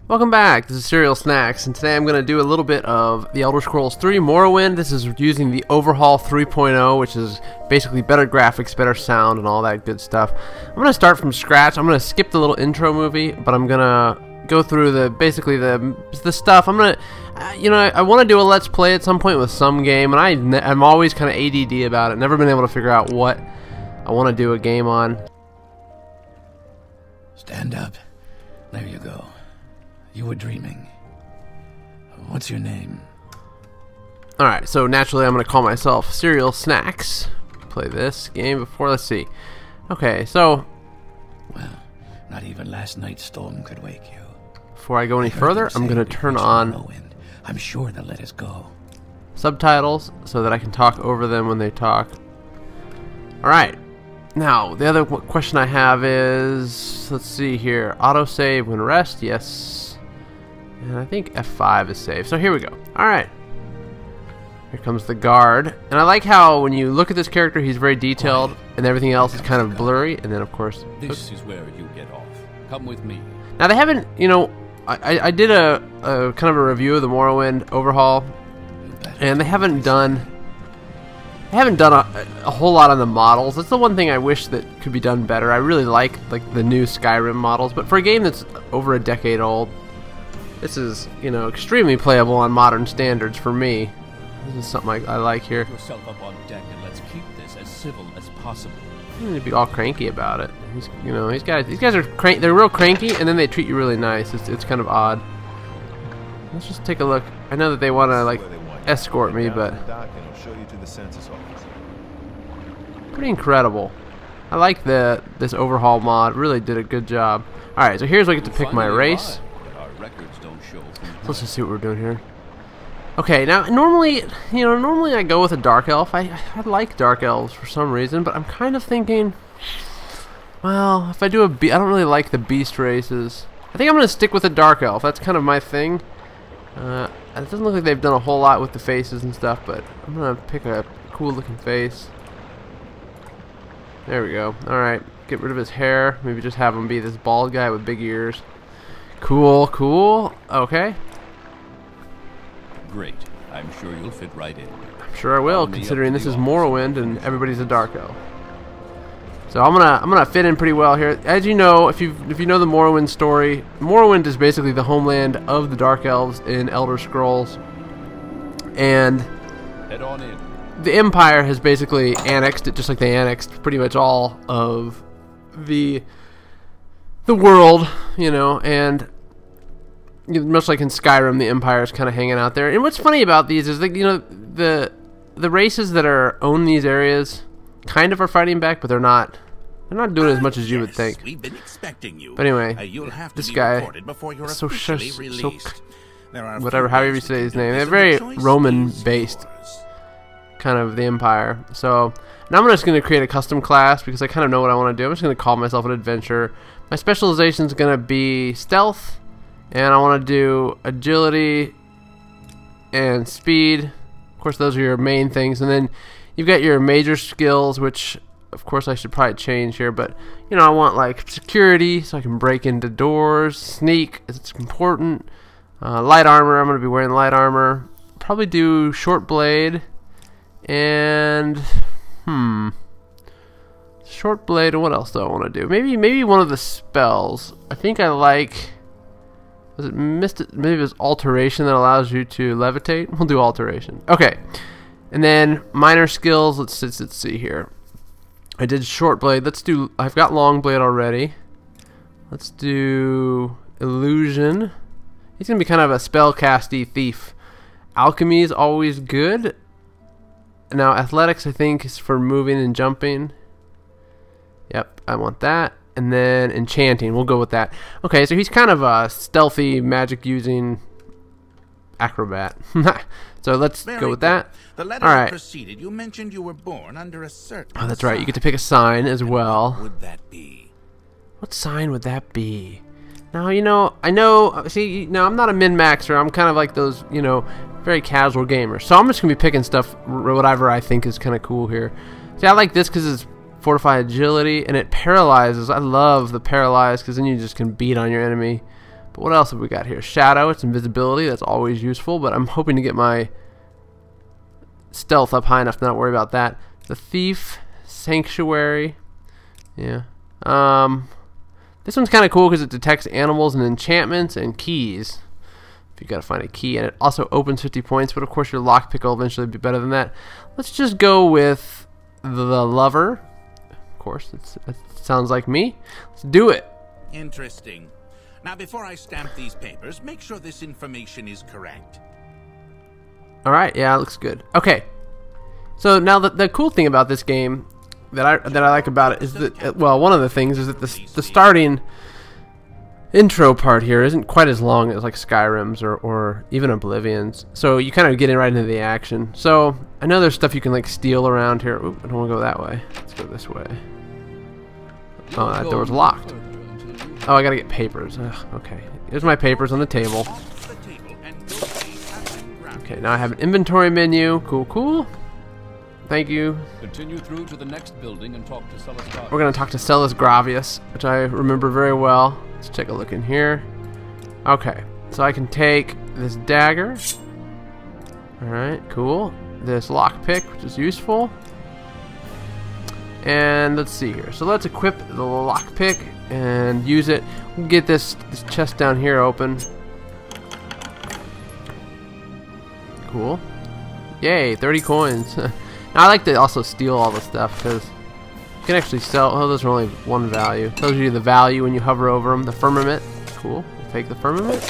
Welcome back, this is CerealSnax, and today I'm going to do a little bit of The Elder Scrolls 3 Morrowind. This is using the Overhaul 3.0, which is basically better graphics, better sound, and all that good stuff. I'm going to start from scratch. I'm going to skip the little intro movie, but I'm going to go through the stuff. I'm going to, I want to do a Let's Play at some point with some game, and I'm always kind of ADD about it. Never been able to figure out what I want to do a game on. Stand up. There you go. You were dreaming. What's your name? Alright, so naturally I'm going to call myself CerealSnax. Play this game before, let's see. Okay, so... Well, not even last night's storm could wake you. Before I go any further, I'm going to turn on... Morrowind. I'm sure they'll let us go. Subtitles, so that I can talk over them when they talk. Alright. Now, the other question I have is... Let's see here. Autosave when rest, yes. And I think F5 is safe. So here we go. Alright. Here comes the guard. And I like how when you look at this character, he's very detailed, and everything else is kind of blurry. And then, of course... This is where you get off. Come with me. Now, they haven't, I did a kind of a review of the Morrowind Overhaul, and they haven't done a whole lot on the models. That's the one thing I wish that could be done better. I really like the new Skyrim models, but for a game that's over a decade old, this is, extremely playable on modern standards for me. This is something I like here. Put yourself up on deck and let's keep this as civil as possible. You don't need to be all cranky about it. These guys are they're real cranky, and then they treat you really nice. It's kind of odd. Let's just take a look. I know that they want to escort me, but pretty incredible. I like this Overhaul mod. Really did a good job. All right, so here's where I get to pick my race. So let's just see what we're doing here. Okay, now normally I go with a dark elf. I like dark elves for some reason, but I'm kind of thinking, well, if I do I don't really like the beast races. I think I'm gonna stick with a dark elf. That's kind of my thing. It doesn't look like they've done a whole lot with the faces and stuff, but I'm gonna pick a cool looking face. There we go. All right, get rid of his hair. Maybe just have him be this bald guy with big ears. Cool. Okay. Great. I'm sure you'll fit right in. I'm sure I will, considering this is Morrowind and everybody's a dark elf. So I'm gonna fit in pretty well here. As you know, if you know the Morrowind story, Morrowind is basically the homeland of the dark elves in Elder Scrolls, and head on in. The Empire has basically annexed it, just like they annexed pretty much all of the world, and much like in Skyrim, the Empire is kind of hanging out there. And what's funny about these is that the races that own these areas kind of are fighting back, but they're not doing as much as you would think. We've been expecting you. But anyway, you'll have to this be guy, before you're so released. whatever, however you say his name, they're very Roman-based, kind of the Empire. So now I'm just going to create a custom class because I kind of know what I want to do. I'm just going to call myself an adventurer. My specialization is going to be stealth, and I want to do agility and speed. Of course, those are your main things. And then you've got your major skills, which of course I should probably change here. But I want like security, so I can break into doors. Sneak, it's important. Light armor, I'm going to be wearing light armor. Probably do short blade. And short blade, and what else do I want to do? Maybe one of the spells. I think I like, maybe it was alteration that allows you to levitate. We'll do alteration. Okay. And then minor skills, let's see here. I did short blade. I've got long blade already. Let's do illusion. He's gonna be kind of a spellcasty thief. Alchemy is always good. Now athletics, I think, is for moving and jumping. Yep, I want that. And then enchanting, we'll go with that. Okay, so he's kind of a stealthy, magic using acrobat. So let's go with that. The letter that preceded you mentioned you were born under a certain Oh, that's right. You get to pick a sign as well. What would that be? What sign would that be? Now, I know, see, now I'm not a min-maxer. I'm kind of like those, very casual gamers. So I'm just going to be picking stuff, whatever I think is kind of cool here. See, I like this because it's fortify agility, and it paralyzes. I love the paralyze because then you just can beat on your enemy. But what else have we got here? Shadow, it's invisibility, that's always useful, but I'm hoping to get my stealth up high enough to not worry about that. The Thief, Sanctuary, yeah. This one's kind of cool because it detects animals and enchantments and keys. If you gotta find a key, and it also opens 50 points, but of course your lockpick will eventually be better than that. Let's just go with the Lover. Of course, it sounds like me. Let's do it. Interesting. Now, before I stamp these papers, make sure this information is correct. Alright, yeah, it looks good. Okay. So now the cool thing about this game that I like about it is that, well, one of the things is that the starting intro part here isn't quite as long as like Skyrim's or even Oblivion's. So you kind of get in right into the action. So I know there's stuff you can like steal around here. Oop, I don't want to go that way. Let's go this way. Oh, that door's locked. Oh, I gotta get papers. Ugh, okay, here's my papers on the table. Okay, now I have an inventory menu. Cool, cool. Thank you. Continue through to the next building and talk to Celis Gravius. We're gonna talk to Celis Gravius, which I remember very well. Let's take a look in here. Okay, so I can take this dagger. Alright, cool. This lockpick, which is useful. And let's see here. So let's equip the lockpick and use it. We'll get this chest down here open. Cool. Yay, 30 coins. Now, I like to also steal all the stuff because you can actually sell. Oh, those are only one value. Tells you the value when you hover over them. The firmament. Cool. We'll take the firmament.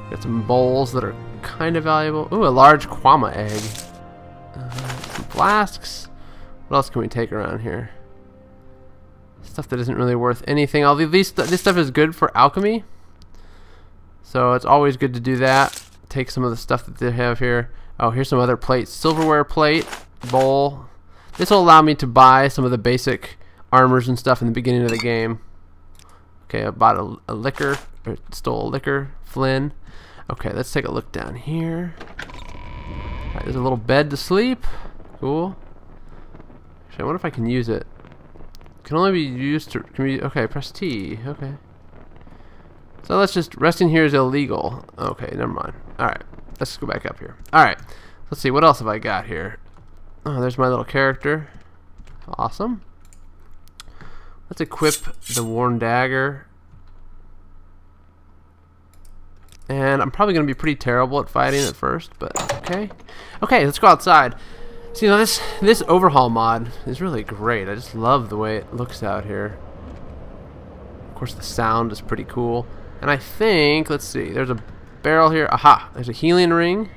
Got some bowls that are kind of valuable. Ooh, a large Quama egg. Some flasks. What else can we take around here? Stuff that isn't really worth anything. Although this stuff is good for alchemy, so it's always good to do that. Take some of the stuff that they have here. Oh, here's some other plates. Silverware plate, bowl. This will allow me to buy some of the basic armors and stuff in the beginning of the game. Okay, I bought a liquor, or stole a liquor, Flynn. Okay, let's take a look down here. Alright, there's a little bed to sleep. Cool. Actually, I wonder if I can use it. Can only be used to. Okay, press T. Okay. So let's just. Resting here is illegal. Okay, never mind. Alright, let's go back up here. Alright, let's see. What else have I got here? Oh, there's my little character. Awesome. Let's equip the worn dagger. And I'm probably going to be pretty terrible at fighting at first, but okay. Okay, let's go outside. So, you know, this overhaul mod is really great. I just love the way it looks out here. Of course, the sound is pretty cool. And I think, let's see, there's a barrel here. Aha, there's a healing ring.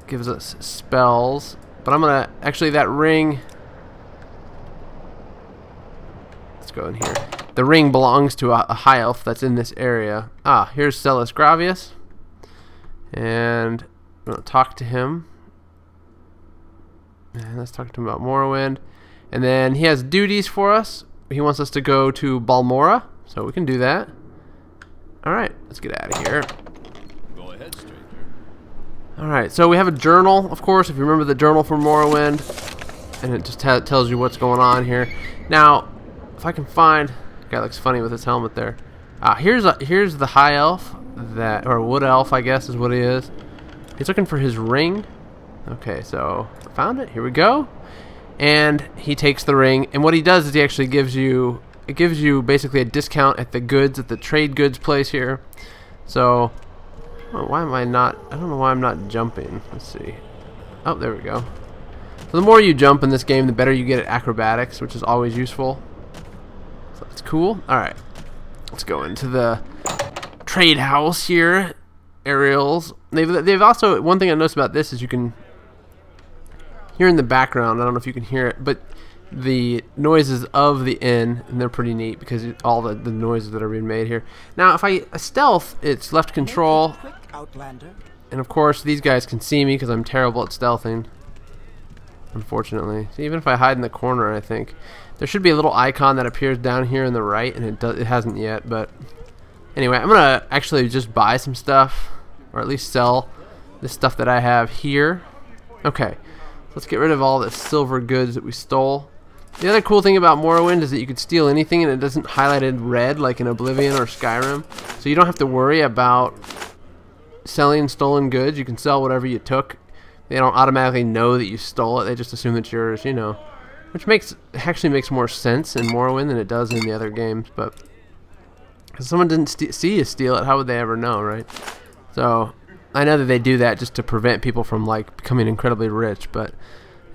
Gives us spells. But I'm going to, actually, that ring, let's go in here. The ring belongs to a high elf that's in this area. Ah, here's Celis Gravius. And I'm going to talk to him. And let's talk to him about Morrowind. And then he has duties for us. He wants us to go to Balmora, so we can do that. Alright, let's get out of here. Go ahead, stranger. Alright, so we have a journal, of course, if you remember the journal from Morrowind. And it just tells you what's going on here. Now, if I can find... The guy looks funny with his helmet there. Here's the high elf, or wood elf, I guess is what he is. He's looking for his ring. Okay, so I found it. Here we go. And he takes the ring, and what he does is he actually gives you basically a discount at the goods, at the trade goods place here. So why am I not? I don't know why I'm not jumping. Let's see. Oh, there we go. So the more you jump in this game, the better you get at acrobatics, which is always useful. So that's cool. All right, let's go into the trade house here. Aerials. They've also, one thing I noticed about this is you can hear in the background, I don't know if you can hear it, but the noises of the inn, and they're pretty neat because all the noises that are being made here. Now, if I stealth, it's left control, and of course these guys can see me because I'm terrible at stealthing, unfortunately. So even if I hide in the corner, I think there should be a little icon that appears down here on the right, and it hasn't yet. But anyway, I'm gonna actually just buy some stuff, or at least sell this stuff that I have here. Okay, let's get rid of all the silver goods that we stole. The other cool thing about Morrowind is that you could steal anything and it doesn't highlight in red like in Oblivion or Skyrim. So you don't have to worry about selling stolen goods. You can sell whatever you took. They don't automatically know that you stole it. They just assume it's yours, you know. Which actually makes more sense in Morrowind than it does in the other games. But because someone didn't see you steal it, how would they ever know, right? So I know that they do that just to prevent people from like becoming incredibly rich, but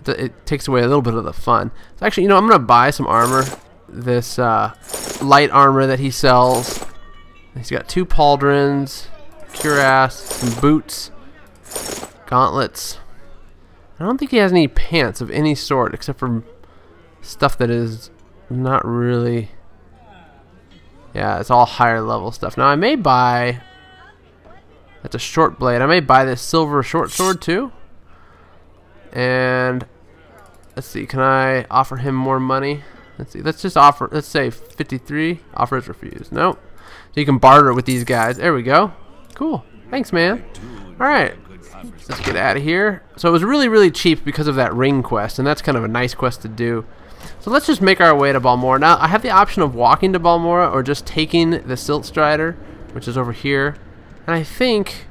it takes away a little bit of the fun. So actually, you know, I'm gonna buy some armor. This light armor that he sells. He's got 2 pauldrons, cuirass, some boots, gauntlets. I don't think he has any pants of any sort except for stuff that is not really. Yeah, it's all higher level stuff. Now I may buy. That's a short blade. I may buy this silver short sword too. And let's see, can I offer him more money? Let's see, let's just offer, let's say 53. Offer is refused. Nope. So you can barter with these guys. There we go. Cool. Thanks, man. Alright. Let's get out of here. So it was really, really cheap because of that ring quest, and that's kind of a nice quest to do. So let's just make our way to Balmora. Now, I have the option of walking to Balmora or just taking the Silt Strider, which is over here. And I think,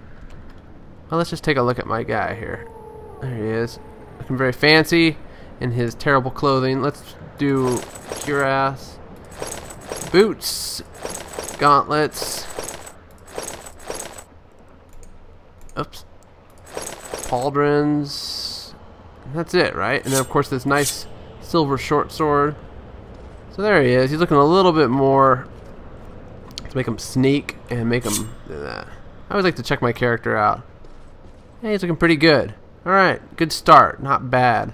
well, let's just take a look at my guy here. There he is. Looking very fancy in his terrible clothing. Let's do cuirass, boots, gauntlets, oops, pauldrons. That's it, right? And then, of course, this nice silver short sword. So there he is. He's looking a little bit more. Let's make him sneak and make him do that. I always like to check my character out. Hey, he's looking pretty good. Alright, good start. Not bad.